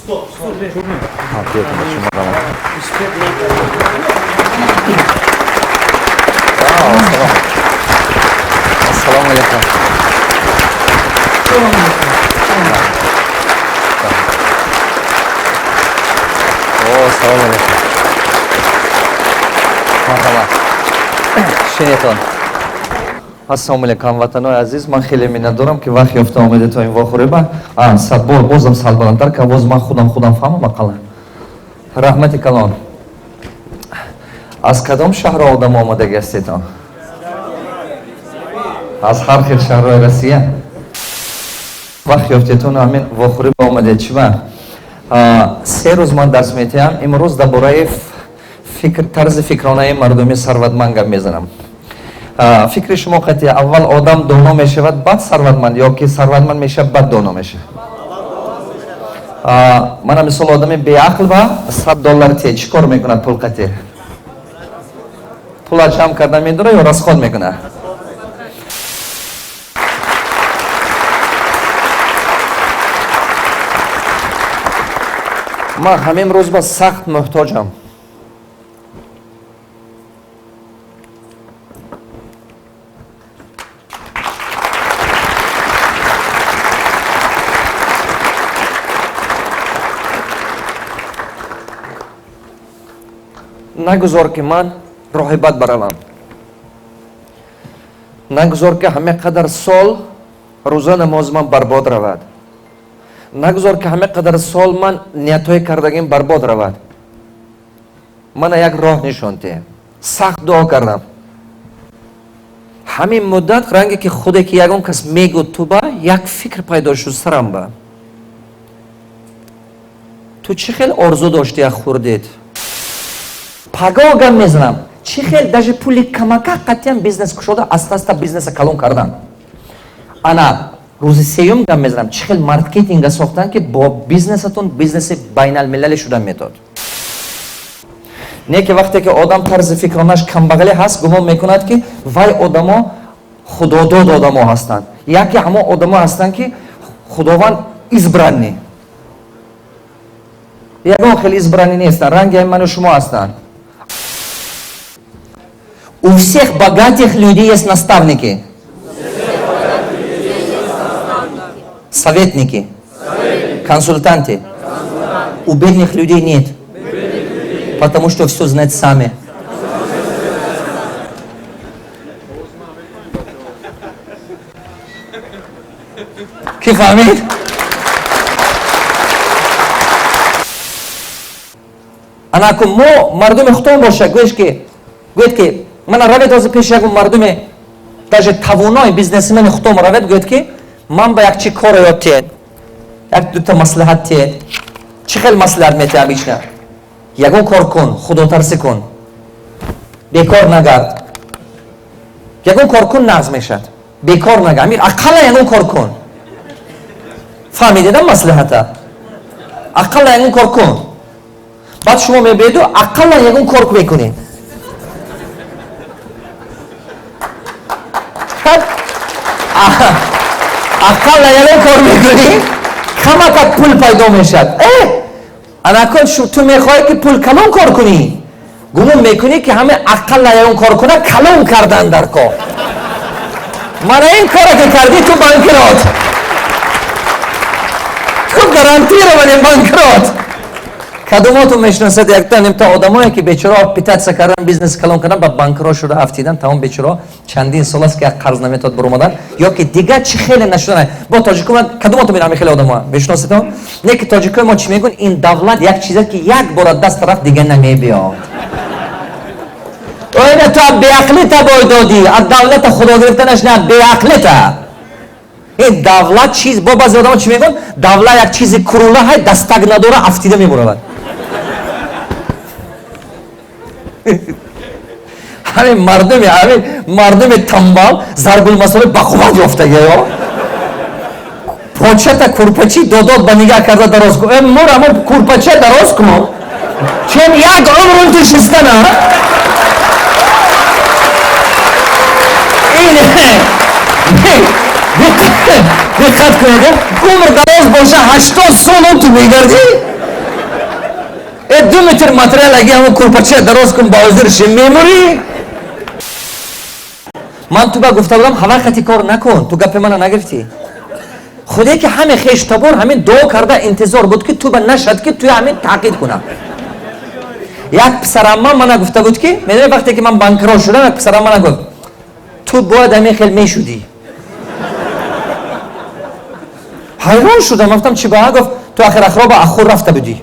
Assalomu alaykum. Assalomu alaykum. Marhamat. Shayton. Assalomu alaykum vatanoи азиз. Ман хеле миннатдорам ки вақт ёфта омадед то ин вохӯриба. Саббор бозам сал баландтар ки боз ман худам фаҳмам ақалла. Раҳмати калон. Аз кадом шаҳр одам омадаги ҳастед? Аз ҳар хел шаҳрҳои Россия. Вақт ёфтетон ҳамин вохӯриба омадед чиба? 3 рӯз ман дарс метиҳам. Имрӯз дар бораи тарзи фикронаи мардуми сарватманд гап мезанам. Фикри шумо қатъи аввал одам доно мешавад баъд сарватманд ё ки сарватманд мешавад баъд доно мешавад? Мана мисол одами беақл ба $100 тие чӣ кор мекунад? Пул қатъи пула ҷамъ карда медора ё расход мекунад? ман ҳамин рӯз ба сахт муҳтоҷам. нагузор ки ман роҳи бад баравам. нагузор ки ҳаме қадар сол рӯза намози ман барбод равад. нагузор ки ҳаме қадар сол ман ниятҳои кардагим барбод равад. мана як роҳ нишонте. сахт дуо кардам. ҳамин муддат ранге ки худе ки ягон кас мегӯд ту ба як фикр пайдо шуд сарам ба. ту чӣ хел орзу дошти як хурдед? паго гам мезанам. чӣ хел даже пули камака қатъиян бизнес кушода аста бизнеса калон кардан. ана рӯзи сеюм гам мезанам. чӣ хел маркетинга сохтан ки бо бизнесатон бизнеси байналмилалӣ шуда метод. не ки вақте ки одам тарзи фикронаш камбағале ҳаст гумон мекунад ки вай одамо худодод одамо ҳастанд. яке ҳамо одамо ҳастанд ки худованд избранни. ягон хел избранни нестанд. ранги ману шумо ҳастанд. У всех богатых людей есть наставники, советники, консультанты. У бедных людей нет, потому что все знают сами. Ки фаҳмед? анаку мо мардуми худтон боша гӯед ки мана равед ҳозир пеш ягон мардуме даже тавонои бизнесмени худтон равед гӯед ки ман ба якчи коро ёд тиед як дута маслиҳат тиед. чӣ хел маслиҳат метиҳ обична? ягон кор кун, худотарсӣ кун, бекор нагард. ягон кор кун нағз мешад. бекор нагард. амир ақалла ягон кор кун. фаҳмидеда маслиҳата? ақалла ягон кор кун. баъд шумо мебеду ақалла ягон кор мекунед. ақалла ягон кор мекунӣ камакак пул пайдо мешад. анакон ту мехоҳӣ ки пул калон кор кунӣ. гумон мекунӣ ки ҳаме ақалла ягон кор кунад калон кардан дар кор. мана ин коро ки кардӣ ту банкрот. ту гарантированӣ банкрот. кадомоту мешиносад якта нимта одамое ки бечора питатса кардан бизнес калон кардан ба банкрот шуда афтидан тамом бечора чандин сол аст ки як қарз наметод буромадан ё ки дига чӣ хеле нашудан. бо тоҷикои кадомоту мина хеле одамоа мешиноседам. не ки тоҷикои мо чӣ мегӯн ин давлат як чизе ки як бора даст тараф дига намебиёд. ойна ту беақлита бой додӣ аз давлата худо гирифтанаш на беақлита. ин давлат чиз бо баъзе одамо чӣ мегӯн давлат як чизи курула ҳай дастак надора афтида мебуравад. ҳамин мардуми тамбал зарбулмасоли бақувват ёфтагиё почата курпачи додод ба нигоҳ карда дароз кун. мурамо курпача дароз кун чен як умрун ту шистана. диққат кунед. умр дароз боша 80 сол ту мегардӣ. 2 метр материал аги ҳамон курпача дароз кун ба ҳозир ши меморӣ. ман ту ба гуфта будам ҳава хати кор накун, ту гапи мана нагирифтӣ. худе ки ҳаме хештабор ҳамин дуо карда интизор буд ки ту ба нашад ки ту ҳамин таъқид кунам. як писарамма мана гуфта буд ки медони вақте ки ман банкрот шудам, як писарам мана гуфт ту бояд ҳамин хел мешудӣ. ҳайрон шудам, гуфтам чӣ ба? Гуфт ту ахир ахроба ахур рафта будӣ.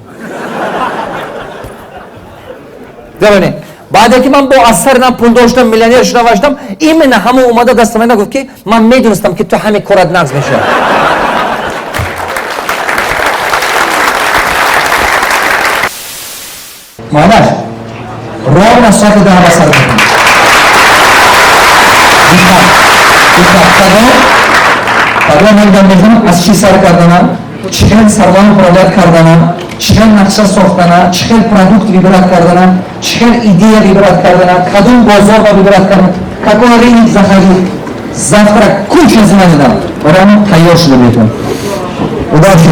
бибинед, баъде ки ман бо асар нам пул доштам, миллионер шудам вашдам, именно ҳамон омада дастам менда гуфт ки ман медонистам ки ту ҳамин корат нағз мешавад. مالش راه نسخه ده هوا سر میکنه تقریبا من میگم از چی سر کردنم چقدر سرمایه پرداخت کردنم چقدر نقشه ساختنم چقدر پروداکت ویبرات کردنم چقدر ایده ویبرات کردنم کدوم بازار با ویبرات کردم какой рынок заходить завтра куча знаний дам برام تیار شده بیتون удачи